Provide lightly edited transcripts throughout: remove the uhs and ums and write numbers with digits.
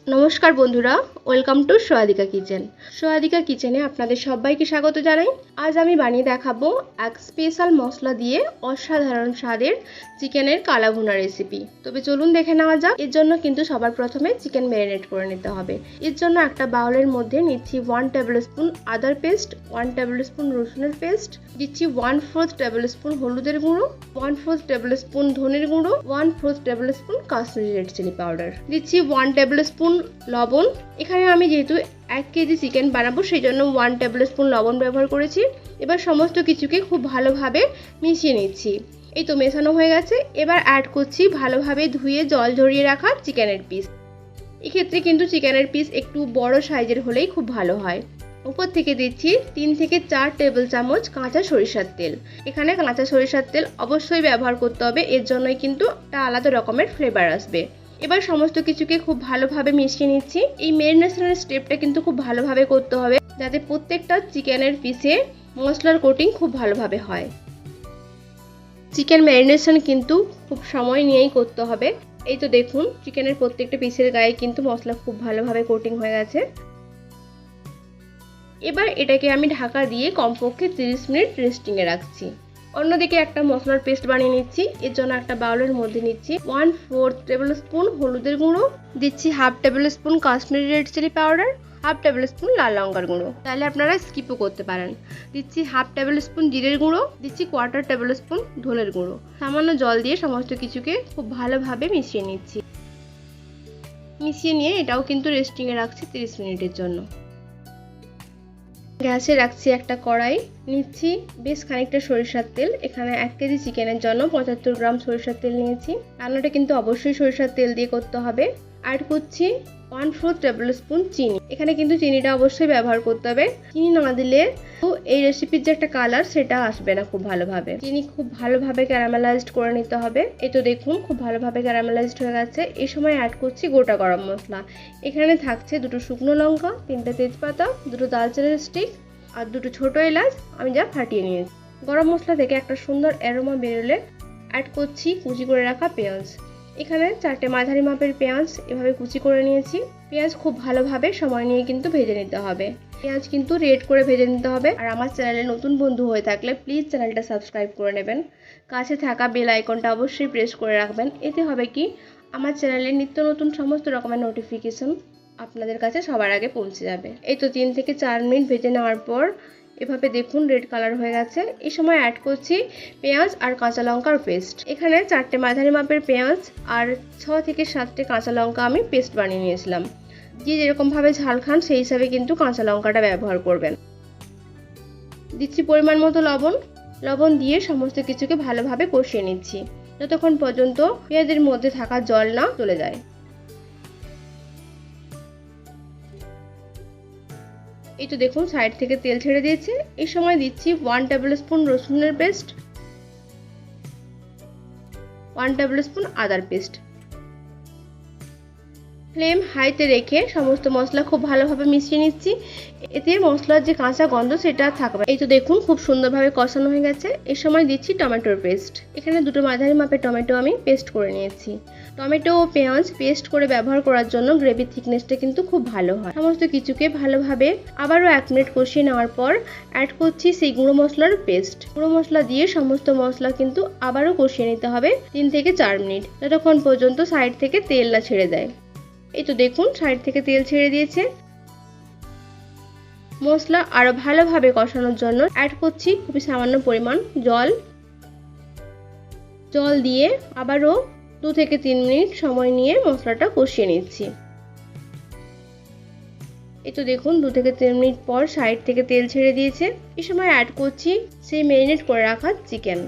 নমস্কার বন্ধুরা, welcome to সোয়াদিকা kitchen. সোয়াদিকা কিচেনে আপনাদের সবাইকে স্বাগত জানাই। আজ আমি বানিয়ে দেখাবো এক স্পেশাল মশলা দিয়ে অসাধারণ স্বাদের চিকেনের কালা ভুনা রেসিপি। তবে চলুন দেখে নেওয়া যাক। এর জন্য কিন্তু সবার প্রথমে চিকেন ম্যারিনেট করে নিতে হবে। এর জন্য একটা বাউলের মধ্যে নিচ্ছি 1 টেবিল স্পুন আদার পেস্ট, 1 টেবিল স্পুন রসুনের পেস্ট, দিচ্ছি 1/4 টেবিল স্পুন হলুদের গুঁড়ো, 1/4 টেবিল স্পুন ধনের গুঁড়ো, 1/4 table spoon Kashmiri red chilli powder, দিচ্ছি 1 টেবিল স্পুন লবণ। এখানে আমি যেহেতু 1 কেজি চিকেন বানাবো সেই জন্য 1 টেবিল স্পুন লবণ ব্যবহার করেছি। এবার সমস্ত কিছুকে খুব ভালোভাবে মিশিয়ে নিচ্ছি। এই তো মেশানো হয়ে গেছে। এবার অ্যাড করছি ভালোভাবে ধুয়ে জল ঝরিয়ে রাখা চিকেনের পিস। এক্ষেত্রে কিন্তু চিকেনের পিস একটু বড় সাইজের হলেই খুব ভালো হয়। উপর থেকে দিচ্ছি 3 থেকে 4 টেবিল চামচ কাঁচা সরিষার তেল। এখানে কাঁচা সরিষার তেল অবশ্যই ব্যবহার করতে হবে, এর জন্যই কিন্তু একটা আলাদা রকমের ফ্লেভার আসবে। এবার সমস্ত কিছুকে খুব ভালোভাবে মিশিয়ে নিচ্ছি। এই ম্যারিনেশনের স্টেপটা কিন্তু খুব ভালোভাবে করতে হবে যাতে প্রত্যেকটা চিকেনের পিসে মশলার কোটিং খুব ভালোভাবে হয়। চিকেন ম্যারিনেশন কিন্তু খুব সময় নিয়েই করতে হবে। এই তো দেখুন চিকেনের প্রত্যেকটা পিসের গায়ে কিন্তু মশলা খুব ভালোভাবে কোটিং হয়ে গেছে। এবার এটাকে আমি ঢাকা দিয়ে কমপক্ষে 30 মিনিট রেস্টিংয়ে রাখছি। অন্যদিকে একটা মশলার পেস্ট বানিয়ে নিচ্ছি। এর জন্য একটা বাউলের মধ্যে নিচ্ছি 1/4 টেবিল স্পুন হলুদের গুঁড়ো, দিচ্ছি 1/2 table spoon Kashmiri red chilli powder, 1/2 tablespoon লাল লঙ্কার গুঁড়ো, তাহলে আপনারা স্কিপও করতে পারেন। দিচ্ছি 1/2 টেবিল স্পুন জিরের গুঁড়ো, দিচ্ছি 1/4 টেবিল স্পুন ধনের গুঁড়ো। সামান্য জল দিয়ে সমস্ত কিছুকে খুব ভালোভাবে মিশিয়ে নিচ্ছি। মিশিয়ে নিয়ে এটাও কিন্তু রেস্টিংয়ে রাখছি 30 মিনিটের জন্য। গ্যাসে রাখছি একটা কড়াই, নিচ্ছি বেশ খানিকটা সরিষার তেল। এখানে 1 কেজি চিকেনের জন্য 75 গ্রাম সরিষার তেল নিয়েছি। রান্নাটা কিন্তু অবশ্যই সরিষার তেল দিয়ে করতে হবে। অ্যাড করছি 1/4 টেবিল স্পুন চিনি। এখানে কিন্তু চিনিটা অবশ্যই ব্যবহার করতে হবে। চিনি না দিলে এই রেসিপির যে একটা কালার সেটা আসবে না খুব ভালোভাবে। চিনি খুব ভালোভাবে ক্যারামেলাইজড করে নিতে হবে। এই তো দেখুন খুব ভালোভাবে ক্যারামেলাইজড হয়ে গেছে। এই সময় অ্যাড করছি গোটা গরম মশলা। এখানে থাকছে 2টো শুকনো লঙ্কা, 3টে তেজপাতা, 2টো দারচিনির স্টিক আর 2টো ছোটো এলাচ আমি যা ফাটিয়ে নিয়েছি। গরম মশলা থেকে একটা সুন্দর অ্যারোমা বেরোলে অ্যাড করছি কুচি করে রাখা পেঁয়াজ। এখানে 4টে মাঝারি মাপের পেঁয়াজ এভাবে কুচি করে নিয়েছি। পেঁয়াজ খুব ভালোভাবে সময় নিয়ে কিন্তু ভেজে নিতে হবে। পেঁয়াজ কিন্তু রেড করে ভেজে নিতে হবে। আর আমার চ্যানেলে নতুন বন্ধু হয়ে থাকলে প্লিজ চ্যানেলটা সাবস্ক্রাইব করে নেবেন। কাছে থাকা বেল আইকনটা অবশ্যই প্রেস করে রাখবেন। এতে হবে কি আমার চ্যানেলে নিত্য নতুন সমস্ত রকমের নোটিফিকেশন আপনাদের কাছে সবার আগে পৌঁছে যাবে। এই তো 3 থেকে 4 মিনিট ভেজে নেওয়ার পর এভাবে দেখুন রেড কালার হয়ে গেছে। এই সময় অ্যাড করছি পেঁয়াজ আর কাঁচা লঙ্কার পেস্ট। এখানে 4টে মাঝারি মাপের পেঁয়াজ আর 6 থেকে 7টে কাঁচা লঙ্কা আমি পেস্ট বানিয়ে নিয়েছিলাম। যে যেরকমভাবে ঝাল খান সেই হিসাবে কিন্তু কাঁচা লঙ্কাটা ব্যবহার করবেন। দিচ্ছি পরিমাণ মতো লবণ। লবণ দিয়ে সমস্ত কিছুকে ভালোভাবে কষিয়ে নিচ্ছি যতক্ষণ পর্যন্ত পেঁয়াজের মধ্যে থাকা জল না চলে যায়। এই তো দেখুন সাইড থেকে তেল ছেড়ে দিয়েছে। এই সময় দিচ্ছি 1 টেবিল স্পুন রসুনের পেস্ট, 1 টেবিল স্পুন আদার পেস্ট। ফ্লেম হাইতে রেখে সমস্ত মশলা খুব ভালোভাবে মিশিয়ে নিচ্ছি। এতে মশলার যে কাঁচা গন্ধ সেটা থাকবে। এই তো দেখুন খুব সুন্দরভাবে কষানো হয়ে গেছে। এই সময় দিচ্ছি টমেটোর পেস্ট। এখানে 2টো মাঝারি মাপের টমেটো আমি পেস্ট করে নিয়েছি। টমেটো ও পেঁয়াজ পেস্ট করে ব্যবহার করার জন্য গ্রেভির থিকনেসটা কিন্তু খুব ভালো হয়। সমস্ত কিছুকে ভালোভাবে আবারও 1 মিনিট কষিয়ে নেওয়ার পর অ্যাড করছি সেই গুঁড়ো মশলার পেস্ট। গুঁড়ো মশলা দিয়ে সমস্ত মশলা কিন্তু আবারও কষিয়ে নিতে হবে 3 থেকে 4 মিনিট যতক্ষণ পর্যন্ত সাইড থেকে তেল না ছেড়ে দেয়। এই তো দেখুন সাইড থেকে তেল ছেড়ে দিয়েছে। মশলা আরো ভালোভাবে কষানোর জন্য অ্যাড করছি খুবই সামান্য পরিমাণ জল। জল দিয়ে আবারও 2 থেকে 3 মিনিট সময় নিয়ে মশলাটা কষিয়ে নিচ্ছি। এই তো দেখুন 2 থেকে 3 মিনিট পর সাইড থেকে তেল ছেড়ে দিয়েছে। এই সময় অ্যাড করছি সেই ম্যারিনেট করে রাখা চিকেন।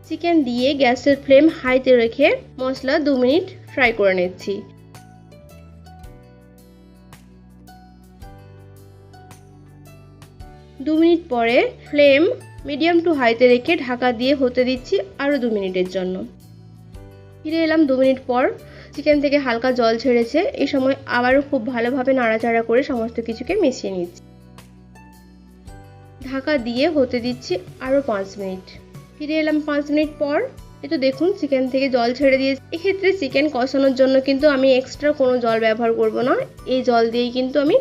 চিকেন দিয়ে গ্যাসের ফ্লেম হাইতে রেখে মশলা 2 মিনিট ফ্রাই করে নিচ্ছি। 2 মিনিট পরে ফ্লেম মিডিয়াম টু হাইতে রেখে ঢাকা দিয়ে হতে দিচ্ছি আরও 2 মিনিটের জন্য। ফিরে এলাম 2 মিনিট পর। চিকেন থেকে হালকা জল ছেড়েছে। এই সময় আবারও খুব ভালোভাবে নাড়াচাড়া করে সমস্ত কিছুকে মিশিয়ে নিচ্ছি। ঢাকা দিয়ে হতে দিচ্ছি আরও 5 মিনিট। ফিরে এলাম 5 মিনিট পর। এই তো দেখুন চিকেন থেকে জল ছেড়ে দিয়েছে। এক্ষেত্রে চিকেন কষানোর জন্য কিন্তু আমি এক্সট্রা কোনো জল ব্যবহার করব না, এই জল দিয়েই কিন্তু আমি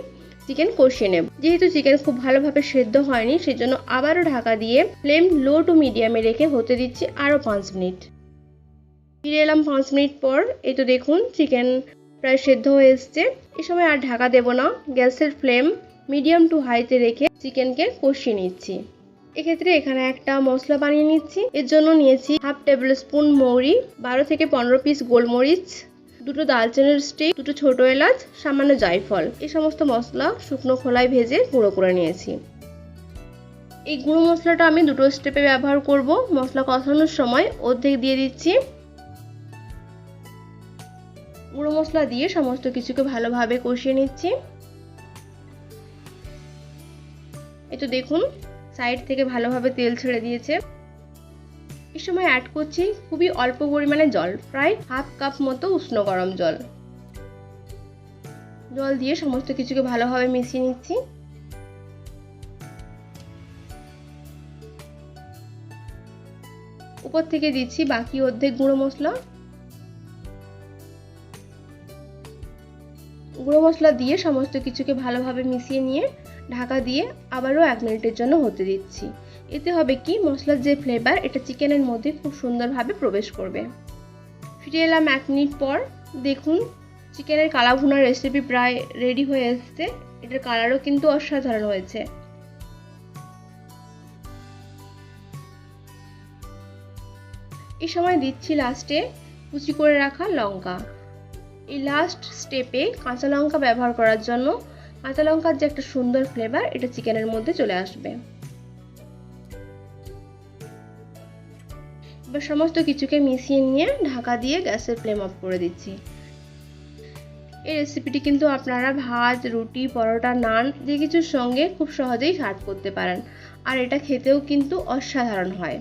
চিকেন কষিয়ে নেব। যেহেতু চিকেন খুব ভালোভাবে সেদ্ধ হয়নি, সেজন্য আবারও ঢাকা দিয়ে ফ্লেম লো টু মিডিয়ামে রেখে হতে দিচ্ছি আরও 5 মিনিট। ফিরে এলাম 5 মিনিট পর। এই তো দেখুন চিকেন প্রায় সেদ্ধ হয়ে এসছে। এই সময় আর ঢাকা দেব না, গ্যাসের ফ্লেম মিডিয়াম টু হাইতে রেখে চিকেনকে কষিয়ে নিচ্ছি। এক্ষেত্রে এখানে একটা মশলা বানিয়ে নিচ্ছি। এর জন্য নিয়েছি হাফ টেবিল স্পুন মৌরি, 12 থেকে 15 পিস গোলমরিচ, 2টো দালচিনির স্টিক, 2টো ছোট এলাচ, সামান্য জায়ফল। এই সমস্ত মশলা শুকনো খোলায় ভেজে গুঁড়ো করে নিয়েছি। এই গুঁড়ো মশলাটা আমি 2টো স্টেপে ব্যবহার করব। মশলা কষানোর সময় অর্ধেক দিয়ে দিচ্ছি। গুঁড়ো মশলা দিয়ে সমস্ত কিছুকে ভালোভাবে কষিয়ে নিচ্ছি। এই তো দেখুন সাইড থেকে ভালোভাবে তেল ছেড়ে দিয়েছে। এই সময় অ্যাড করছি খুবই অল্প পরিমাণে জল, প্রায় হাফ কাপ মতো উষ্ণ গরম জল। জল দিয়ে সমস্ত কিছুকে ভালোভাবে মিশিয়ে নিচ্ছি। উপর থেকে দিচ্ছি বাকি অর্ধেক গুঁড়ো মশলা। গুঁড়ো মশলা দিয়ে সমস্ত কিছুকে ভালোভাবে মিশিয়ে নিয়ে ঢাকা দিয়ে আবারও 1 মিনিটের জন্য হতে দিচ্ছি। এতে হবে কি, মশলার যে ফ্লেভার এটা চিকেনের মধ্যে খুব সুন্দরভাবে প্রবেশ করবে। ফিরে এলাম 1 মিনিট পর। দেখুন চিকেনের কালা ভুনার রেসিপি প্রায় রেডি হয়ে এসেছে। এটার কালারও কিন্তু অসাধারণ হয়েছে। এই সময় দিচ্ছি লাস্টে কুচি করে রাখা লঙ্কা। এই লাস্ট স্টেপে কাঁচা লঙ্কা ব্যবহার করার জন্য, কাঁচা লঙ্কার যে একটা সুন্দর ফ্লেভার এটা চিকেনের মধ্যে চলে আসবে। এবার সমস্ত কিছুকে মিশিয়ে নিয়ে ঢাকা দিয়ে গ্যাসের ফ্লেম অফ করে দিচ্ছি। এই রেসিপিটি কিন্তু আপনারা ভাত, রুটি, পরোটা, নান যে কিছুর সঙ্গে খুব সহজেই সার্ভ করতে পারেন, আর এটা খেতেও কিন্তু অসাধারণ হয়।